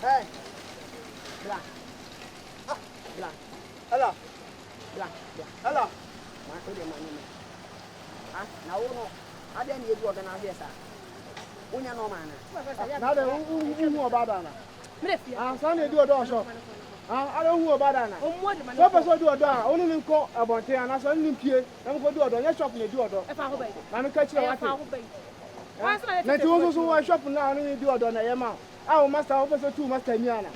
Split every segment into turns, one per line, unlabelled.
Hey. Blah. Blah. Hello. Blah. Hello. Ma ko de mani. Ah, na wo no. Ade na edu oga na ahwe sa. Unya no man na. Na de hu obada na. Me fia. Ah, so na edu odo so. Ah, I don't know about that. So person do odo a, oni nko abonte ana so ni pie. Na mko do odo, nya shop na do odo. E fa ho bai. Na me ka kire wate. Na ti wo so wa shop na oni do odo na ye ma. Ah, o master o person two master mi ana.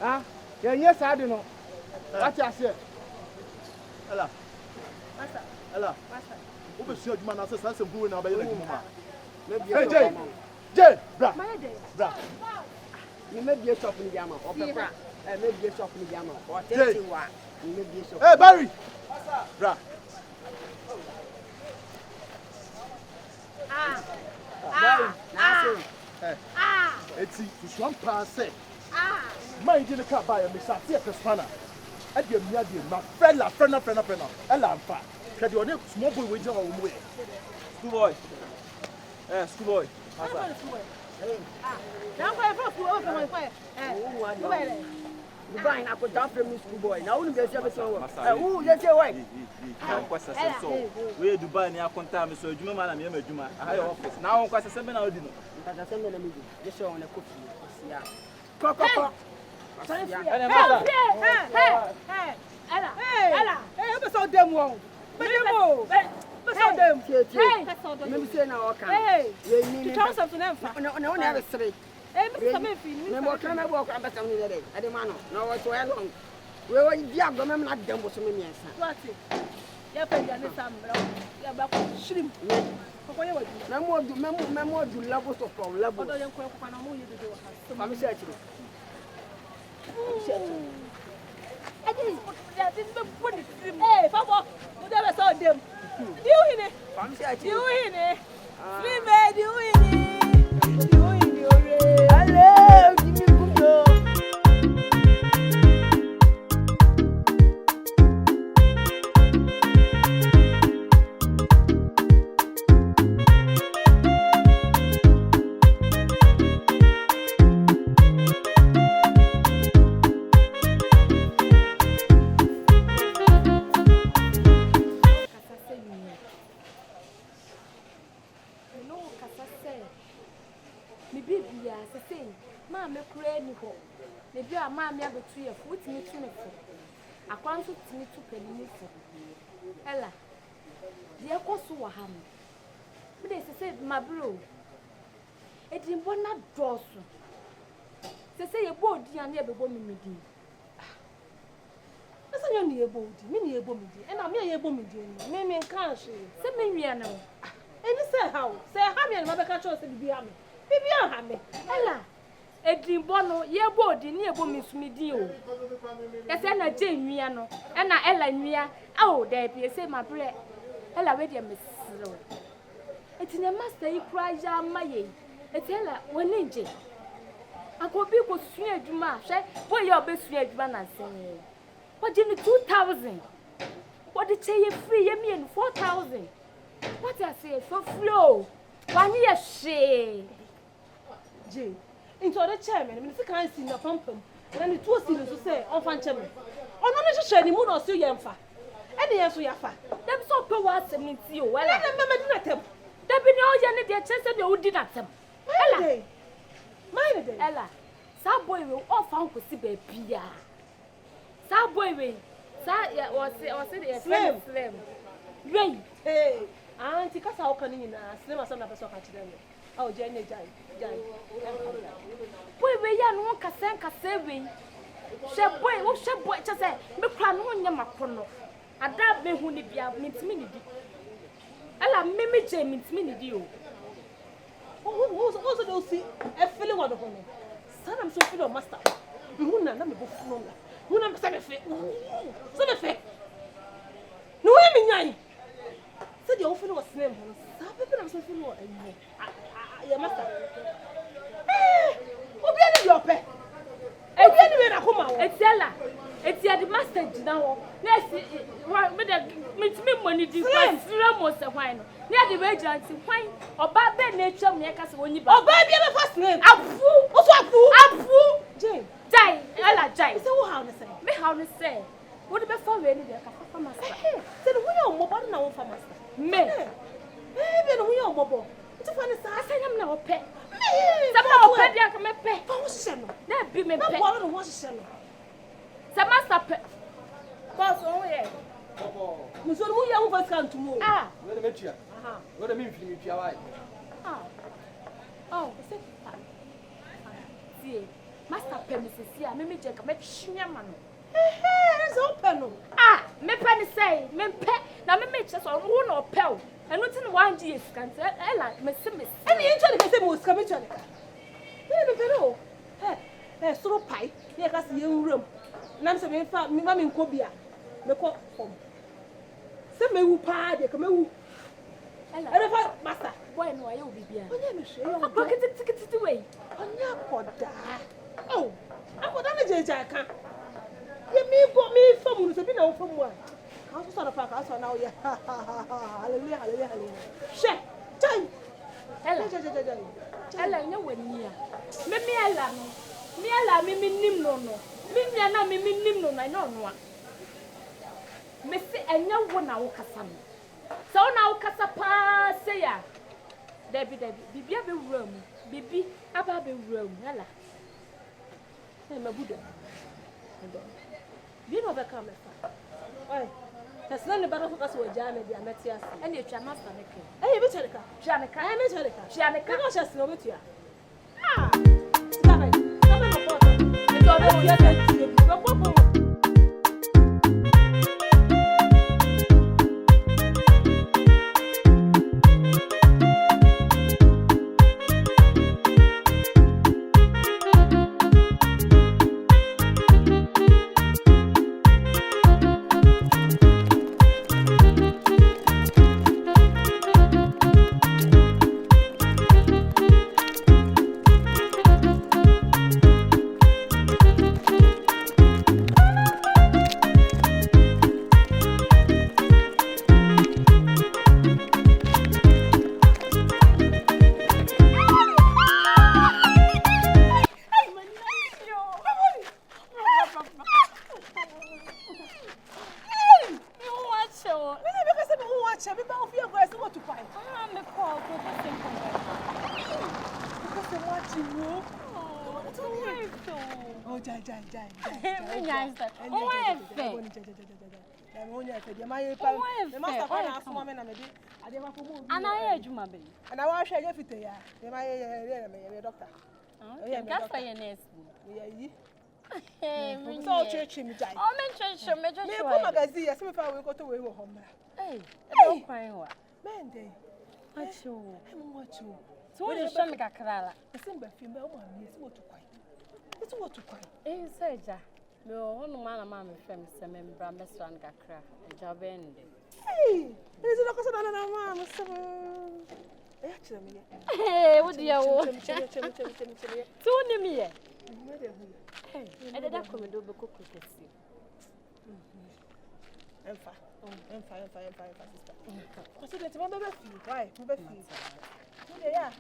Ah, ye nye sa de no. What you say? Ella. Master. Ella. Master. O be sure adwuma na say say mbuwe na ba ye na adwuma. Hey Jay. Jay, bra. Bra. You may be a shop in the Yama or bra. Maybe a shop in the Yama or 31. You may be a shop. Hey Barry. Bra. It's one pass. Mind you, the car by a Miss Atia Spanner. At your medium, my friend, Ella, can you name small boy with your own way? Schoolboy. Schoolboy. Now, I have to open my fire. You buying up a dump from schoolboy. Now, only there's ever so. Oh, that's your way. We do buy near Contam, so you man, I'm a Juma. I have office. Now, quite a 7 hour dinner. But I send them a meeting. Just show on a cookie. Yeah. Coco. Hey, Ella, hey, so damn wrong. But so damn. Maybe say now, okay. You tell something else. No, never straight. Hey, Mr. No can I walk up at something today? I demand no, it's well long. We were young, but I'm not done with some millions. What's it? You're paying some about shrimp. No more do levels of problem. Level. I'm searching. I didn't put it. Hey, Papa, whatever saw them. You in it? You in it? We made you in it. You in it. Hello, give me good job. Maybe a man may have a tree of foot in it. I can't to me to penny. Ella, dear Cosu Ham. But they say, my bro, it didn't want not draw so. They say a board, dear, never woman me. That's a young board, many a woman, and I'm a woman, maybe in country. Send me, I know. And you say how? Say, how many mother catch us to be hammy? Maybe I'm hammy. Ella. Edin bono ye bodi ni ebo misumidi o ese na je nwia no e na ella nwia o da bi ese ma bre ella we dia mesiro etine master yi kura ya maye etela woni nje akobi ko sua adwuma hwe boy ye obesua adwuma na sen what you 2000 what the che ye free ye me 4000 what I say for flow one ye she je into the chairman, I mean, if you can't see the pump, then it was to say, on fan chairman. On not share any moon or see your fa. Any answer your fa. Them so poor was and it's you. Well, I remember at them. There be no young dear chance that you did at them. Mind it, Ella. Some boy will all found to see baby. Some boy will. Was it slim. Great. Hey, Auntie Casa Ocaning in a slim or some of us. Oh, Jenny, boy, we are no Cassanca saving. Shep boy, what shep boy just say, Macron on your macrono. I doubt me who need be out means minute. Ella, Mimmy J means minute you. Who's also those see a feeling what of me. Son, I'm so full of master. Who not me go from who I'm some effect. Some effect. No, I mean, said the offer was name. Some people are so full of your master. Who be your pet? It's Ella. It's the master. master now. Let's me money difference. Ramos a wine. Near the agency, wine or bad nature, near Casawani. Oh, baby, I'm a first name. I'm fool. I'm fool. Jane, Jane, Ella, Jane. So, how to say? Me, how to say? What about for any day? Then we are mobile now for master. Me, baby, we are mobile. It's a funny size. I say I'm now a pet. Somehow, pet, I can make pet. That be me, one of the washing. Some master pet. Boss, oh, yeah. So, we are over to move. Ah, wait a minute. What do you mean, if you are? Oh, see, Master Premises here, maybe Jack, make Shimman. It's open. Ah, me penny say, me pet, now me make just a wound or pell, and what's in 1 year scan, Ella, Miss Simmons. And the angel is the most coming to her. Hey, so pie, here has the young room. Nancy, me, mammy, Cobia, the court home. Some may who pie, they come out. Ella, Master, why no, I will be here. I'll get the ticket away. Oh, I'm going to Jack. You got me from who's been out from one. I was on a pack, I saw now. Yeah, hallelujah, hallelujah, hallelujah. Share, time. Ella, no one near. Me, Ella, me, nim no. Me, nim no, I know one. Missy, and no one now, Cassam. So now, Cassapa, say ya. Debbie, Bibi, room. Bibi, about the room, Ella. I'm a Buddha. You know the camera. Why? That's not the battle for us with Janet, the Amatias, and your master. Hey, Vitorica, Janica, I'm a Jerica. Janica, I just know with you. Ah, stop it. Come on, it's all your And I heard you, my baby. And I want to share everything. My doctor. Oh, yeah, that's why you're nice. Hey, so church him. Oh, mention me. Me come magazine. I see if I will go to where we're home. Hey, don't cry. Man, they. What you? So what is showing me Kakala? The same female one is what to quiet. It's what to quiet. Eh, Serja. No, no man, mamma, friend, some member, Miss Van Gakra, and Jabend. Hey, there's a local son of mamma. Hey, what do you want? Two me. Hey, I did not come and do the cook with you. I'm fine, sister. What's it? Why? Yeah,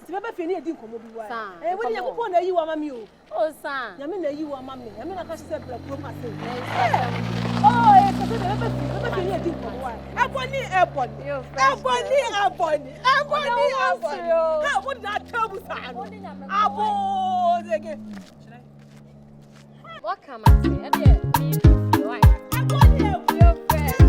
it's never finished. Didn't come over. And when you go on, you are mammy. Oh, son, I mean, you are mammy. I mean, I can't say black. Oh, it's never finished. I'm going to airport. How would that trouble? What come I say? I'm going to your friend.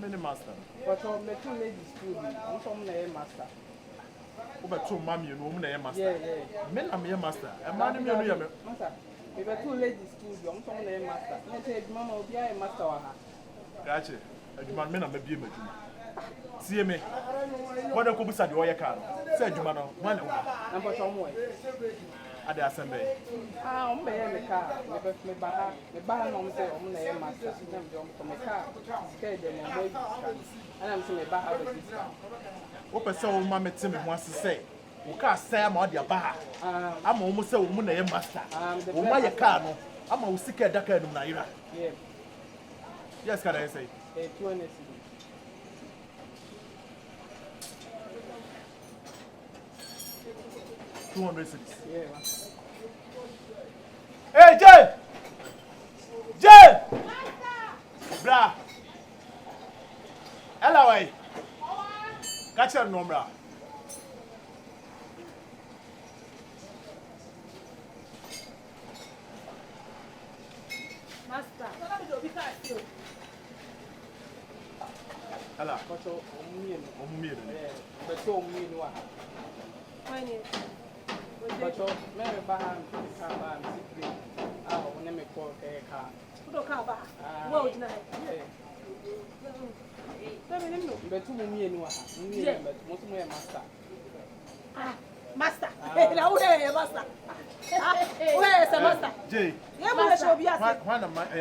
many master.
But I'm two ladies school. I'm from the master.
Over two mommy and woman, a master.
Yeah.
Men are mere master. And man, you
master. If a two ladies school, I'm from the master. I said, Mama will be a master.
Gotcha. A man, men are maybe. See me. What a couple said, you are a car. Said you man, one.
I'm for some way.
At the assembly.
I'm the car. Me bar, no say, I'm the master. I'm from the car. Scared them away. And I'm saying, Baha.
What a soul, Mamma Timmy wants to say. We can't say I'm on your bar. I'm almost a woman, a master. Oh, my car. I'm a sick at Dakar in Naira. Yes, can I say? 206. Hey, Jay! Jay! Bra! Ellaway! Catch your number.
Master.
Ella.
But your Mary Baham, Cabam, Secret, our name is called Car.
Well, tonight.
But 2 million, but most of my master.
Master. Where, master? Where is the master?
Jay.
Yeah, but shall be a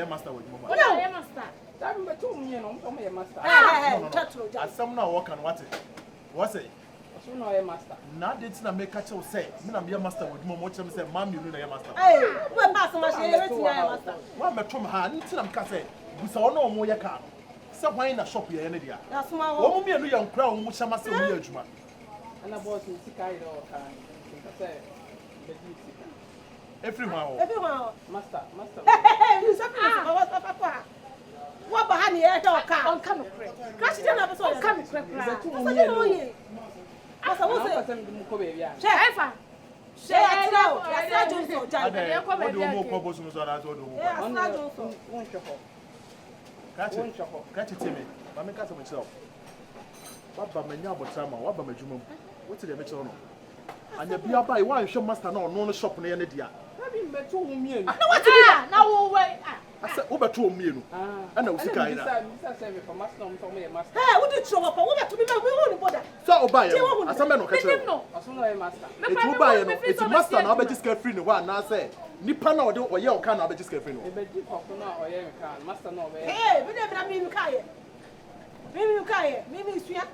master with Mama.
No, master.
That was 2 million from my master.
I some now walk and what it? What's it?
No, master.
Now didn't I make a show say, I'm your master with Mama, what you say, Mom, you know your master.
Hey, we're passing my master.
One met from her, until I'm case, we saw no more your car. Somewhere in a shop here, any day.
That's my
woman, a young crown, which I must say, Juma.
And I bought in Sikai all time.
Everyone.
Master.
You said, what behind the air dog car? On come crash it up so come crack. What's
and the beer by one shop master no shop near the dia.
Now wait.
I said over 2 million. And I was sick. Hey,
what did you up? What to be my border?
So buy it. As a man of
master.
It will buy it. It's master now, but just get free. One now say, Nippon or your can, I just get free.
Master no.
Hey, we never mean Kaya. Maybe you Kaya, maybe you swear.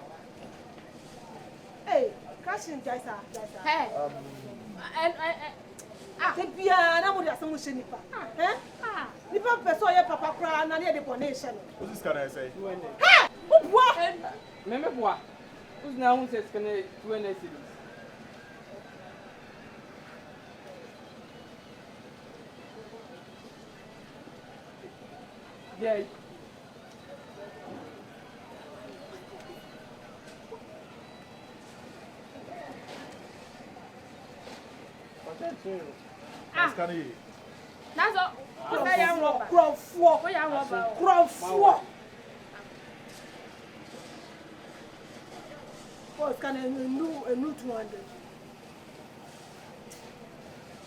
Hey, crashing Jaisa. Hey, and I piano with some shinipa. The papa saw your papa cry and I had a donation.
What is can I say?
Hey, what?
Remember what? Who's now who says can I 20 cities? Yeah.
That's kind of you.
That's all. Ground floor. What's kind of a new 200?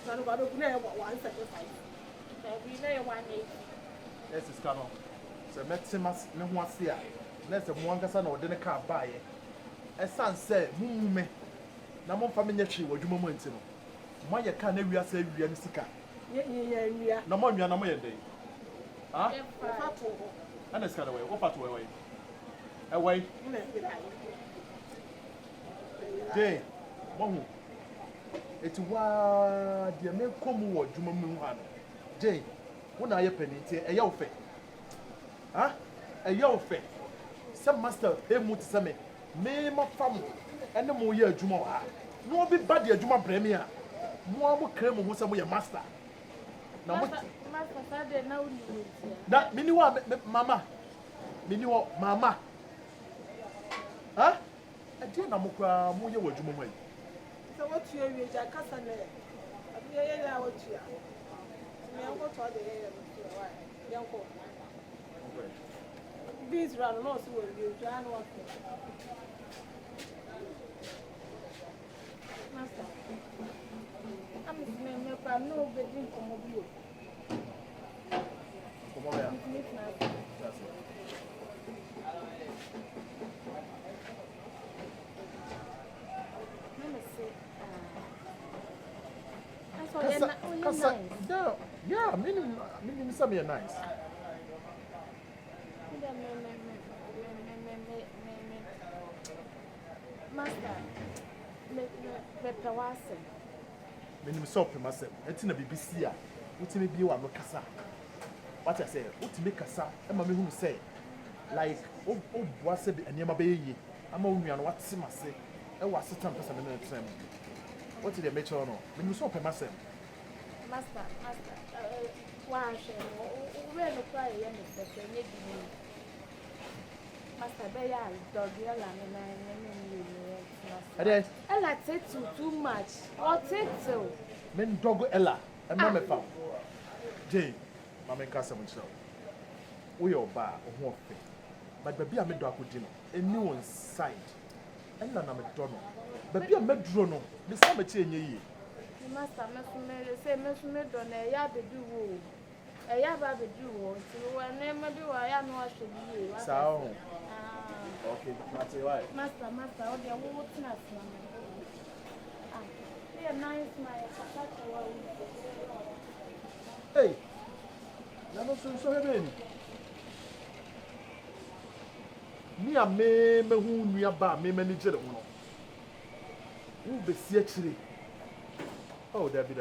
I don't know what 175. We know 180.
Yes, it's kind of. So, Maximus, no one see it. Let's have one person or dinner car buy it. A son said, Mumme. Now, one family tree, what you moment. My can never say we are sick. Yeah. No more, no more day. Ah, and it's kind of way. What part away? Away. Day. One. It's why the men come what you mean. Day. When I penny, a yellow fe. Ah, a yellow fe. Some master, a mutsame. May my family and the more year Juma. No be bad, your Juma premier. More cream who some your master. Now, what? That Miniwa, Mama. Miniwa, Mama. Huh? I didn't know more you were Juma.
So, what's your age? I can't say. I what you are. beans run no so you try no one. Master. I'm no bedroom for mobile.
Come on here. That's it. Yeah, meaning something nice.
Master, me wase.
Meaning so myself. It's in a BBC. What's me be one kasa? What I say? What's me kasa? And mammy who say, like, oh, what's it? And your baby. I'm only on what's my say. And what's the time person in the time? What did they make sure? When you saw myself.
Master, why where no cry and Master Beya, dog, Ella takes you too much. Or take so.
Men dog Ella and Mamma found. Jay, Mamma Casa himself. We are bar or more thing. But baby, I made dog with dinner. A new one side. And none of McDonald. Baby, I made Drono. The summer chain ye.
Master, say, Miss Medon, a yabby do. A yabby do. So I never do. I am not sure you.
So, okay, that's right.
Master, oh, dear, what's not? They are nice, my.
Hey, never so heavy. Me a me who we are bar, me manager. Who be see actually. Oh, Debbie.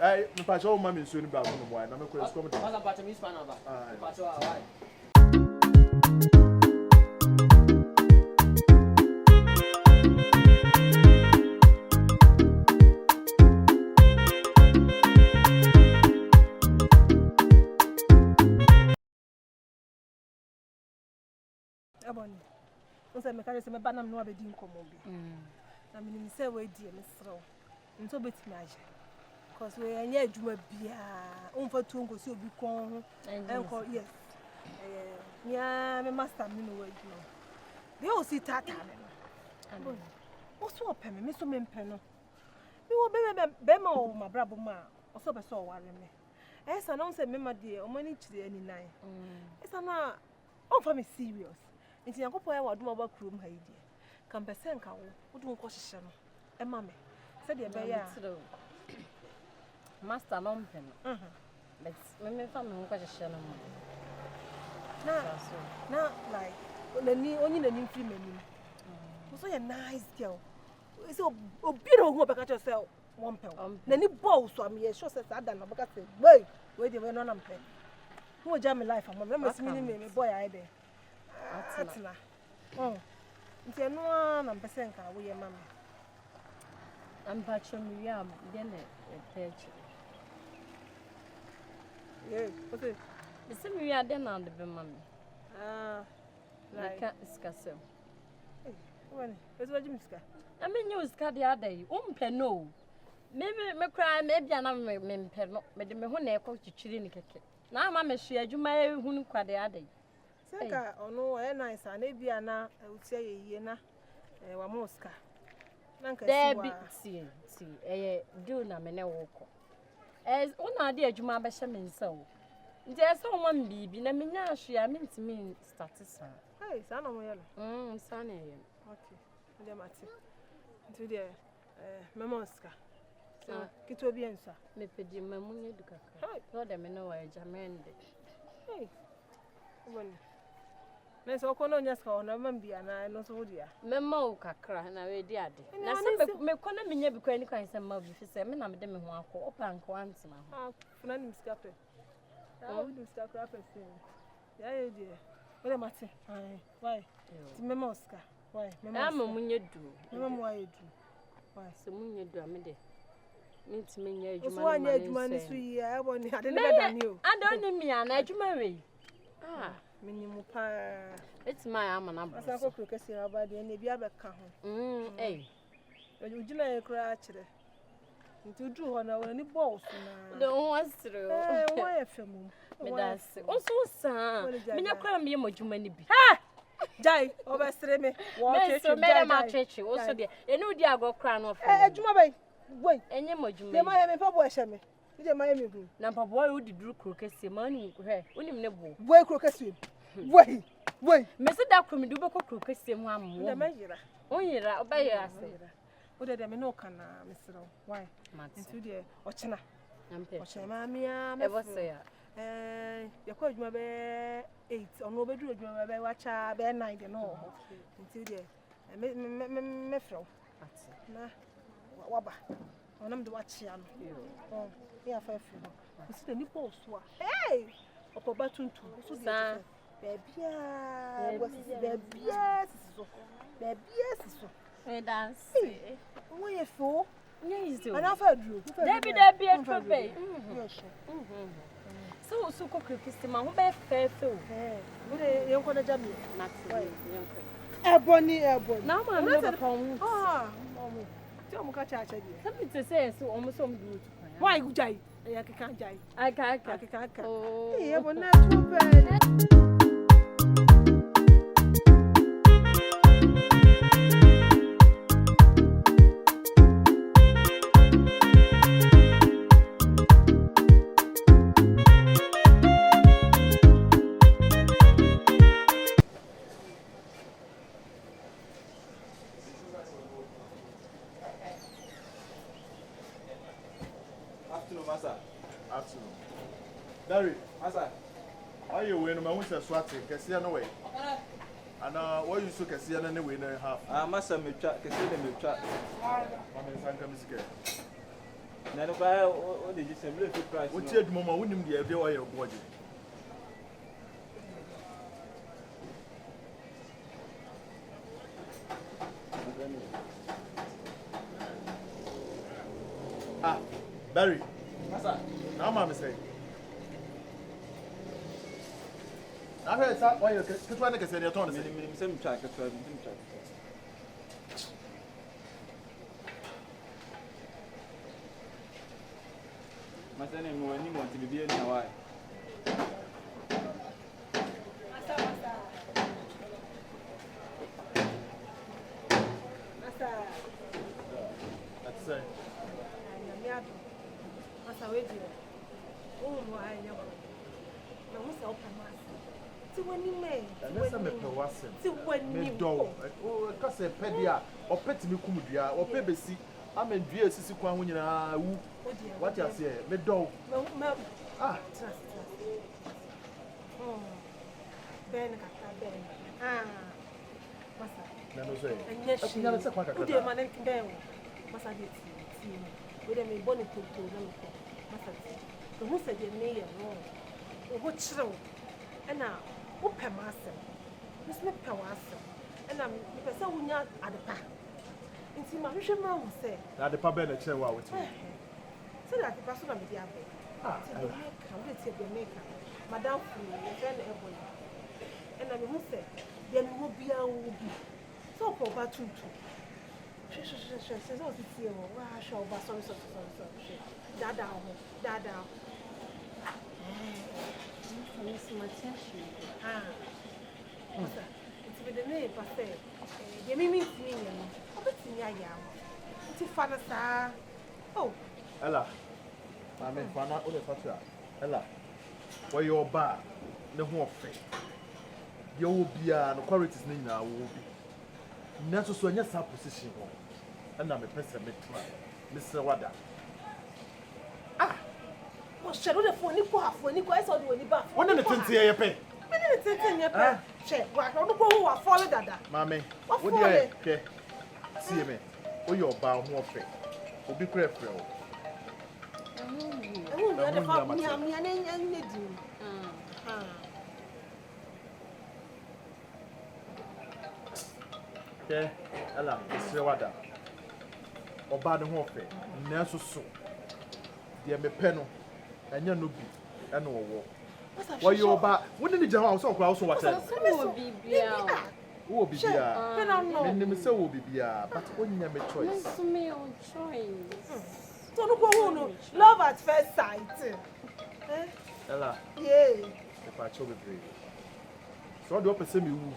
Hey, the patch all mammy soon about one wine. I'm a question.
What's about Miss Panama?
Aboni. Once I make a say, "Banam no abedi nkomobi." Na me say we die me sro. Nto betimi age. Cause we anya adwuma bia. Onfa tu ngosi obi kon ho. Enko yes. Nya me master me no adwuma. They all see tata me. Aboni. Oso opeme me so me mpe no. Me wo be ma o mabrabo ma. Oso be so ware me. Esa na onse me ma de o mani chire ani nan. Esa na onfa me serious. Nti yakopɔ ya wadoma ba krom ha yidi kan pese nka wo wodun ko hyehyɛ no e ma me se de be ya
master no mpe no but me fa me ko hyehyɛ no
na like onani onyi nani mfiri mani so ya nice girl is obi no hu obeka cho sɛ won pɛ nani ball so am ye sure sɛ ada na obeka sɛ wey we de we no na mpe who jam me life am na me simi ni me boy ai there Atna. Oh. Nti no na mpese nka wo ye mama.
Ampa chom yam de na page.
Okay.
The same we are then on the be mama.
Like
iskasem.
When is what you ska?
I mean you ska the other day. Umpe no. Maybe me cry maybe na me mpe no. Me de me ho na e ko chichiri ni keke. Na ama me hwe adwuma e hunu kwa the other day.
Seka ono e nice ana bia na utie yeye na wa moska na nka
si do na me ne wo ko una ade adwuma ba hye me nsa wo nti ese o mam bibi na me nya ahwe a me ntimi start sa
sa na mo ye no
sa na ye
okay ndia mate nti de me moska so kito bi ensa
me pedi mamunye dukaka no de me no wa jamende
woni na so ko no nya ska ona mambia na no so dia
memma o kakra na we di ade na se me ko na menya bi kwa ni kan se ma bi fi se me na me de me ho akọ opa nko antina ho
funa ni ska pe we do ska craft se ya ye dia wele mate why ti memma oska why memma
munye du
memma mo aye du
why se munye du amede me ti menya adwuma
so anya adwuma ni so yi a ebo ni ade ne be dani o
ade oni mi ana adwuma we
minimu pa
it's my amana ba
asa ko krokesi aba de na bia be ka ho
ujina
e kura akire Nti du ho na woni balls na.
The one through.
Why FM?
Me that's also sa. Me nya kwara me modwuma ni bi.
Ha! Jai, obesere me. Wo
Me me ma cheche, wo so de. Enu di ago kra no fa.
Adwuma bai. Boy.
Enye modwuma.
De ma me fa bo ehye me. De ma me hu.
Na papa boy wo di duru kro kese ma ni hwe. Unim ne bo.
Boy kro kese. Boy. Boy.
Me se da kro me du be ko kro kese mu am wo.
De ma yira.
Onyira, obayira se.
Wo de me no kana mesero. Why? Nti de ochena.
Ampe.
Ochena ma mia me.
E bo se ya.
Yakwa adwuma be 8 ono be duru adwuma be wacha be 9 de no. Nti de me fro. Na waba. Onam de wachia no. Oh, ya fa fi no. Osi de ni boss wa. Hey! Okoba tuntu. So de bebia, bebia siso. Bebia siso.
Me dance.
Wo ye fo?
Yes.
Ana fa duru.
Debi e trobe. So ko krikisi ma ho be fefe o.
Wo de yenko na jami.
Na ti yenko.
Eboni.
Na ma me ba pon.
Omo. Ti omo ka cha cha di.
Sabi te say so omo so mo do.
Why you jai? Ya ke kan jai.
Aka.
Oh. Ebona trobe.
Barry,
Masa.
why you win? I want to swat it. Can see no way. And what you so can see any way and a half.
Masa me chat, can see them chat.
I'm in San Camisica.
Now, what did you say? Really price.
What you mama wouldn't be a deal your body. Barry.
Masa.
Now, Mamma say. I heard that why you're trying to say your tone.
Same track, my son and when you want to be in Hawaii.
That's it.
Masa we di. Oh no I never. Na mo se open mass. Ti wani me.
Nessa me pe wase.
Ti wani
me do. O ka se pe dia, o peti me kumudua, o pe besi. Amendua sisi kwa ho nyina wu. What you say? Me do. Ah.
Oh. Ben kata ben. Masa.
Na no say.
Enyeshi.
Akunya se kwa kaka.
Ude manen ben. Masa de ti. We dem me boni toto na ko. Masa ti. So who said me ye no. O ho chiro. Ena wo pemasem. Miss me pewasem. Ena me pese wunya adepa. Nti ma hwehwe ma wo se.
Na adepa be na kire wa wo ti.
Se da adepa so na me di abe. Come to the maker. Madam, your friend Ebony. And I will say, then we will be a woody. So for Batu. She says, oh, it's here. I shall be sorry. Dada.
Miss Matiashi.
It's with the name, but say, you mean me, I'm not seeing ya. It's father, sir. Oh,
Ella. I mean, for not only for Ella. Where your bar, the whole thing. You will be an qualities now will be. Not so in your position. And I'm a person, Mr. Wada.
well, shadow the phone, I saw the only bath.
One in the 20 year pay.
Check, what on the who are followed that.
Mammy,
What
what do you care? See me. Oh, your bar more fair. Will be grateful. Okay, Ella, Mr. Wada. Or bad home fair. Never so. Dear me penno, and you no be, and no war. Why you about? Wouldn't the general also also what else? Who will be here? And the Mr. will be here, but only a choice.
Me on choice.
So no go love at first sight.
Ella.
Yeah.
If I show me brave. So the opposite me woo.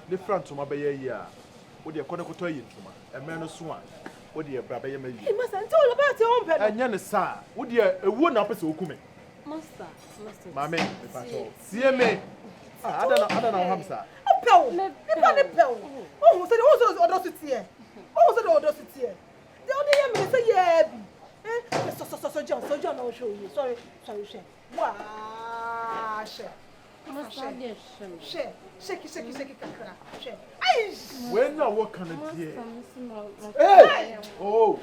The front to my baby here. What you call to you? A man of swan. What do you brother? You
must tell about your own pet.
And Yan, sir. Would you a one opposite Okume?
Master.
Mammy, if I saw. See me. I don't know, Hamsa.
A pill. Oh, said also audacity. Oh, said audacity. The only man say, yeah. So John, I'll show you. Sorry, share. Wow, share. Share. Shake it, share.
When now what can it be?
Hey!
Oh!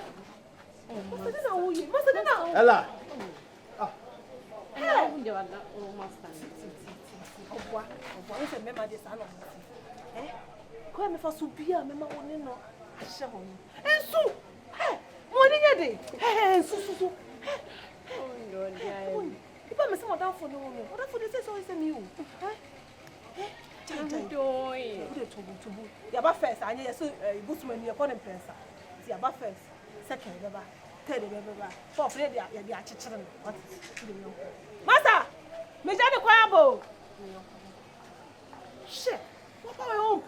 Ella!
Come for Subia, Mamma, no. And so, morning a day. Hey, so. If I'm some down for no one, what for this is always a new. Yaba first, I need so Busman, you're calling Prensa. Yaba first, second, third, fourth, they are children. What do you know? Master! Major Quabo! Shit! What about your own pet?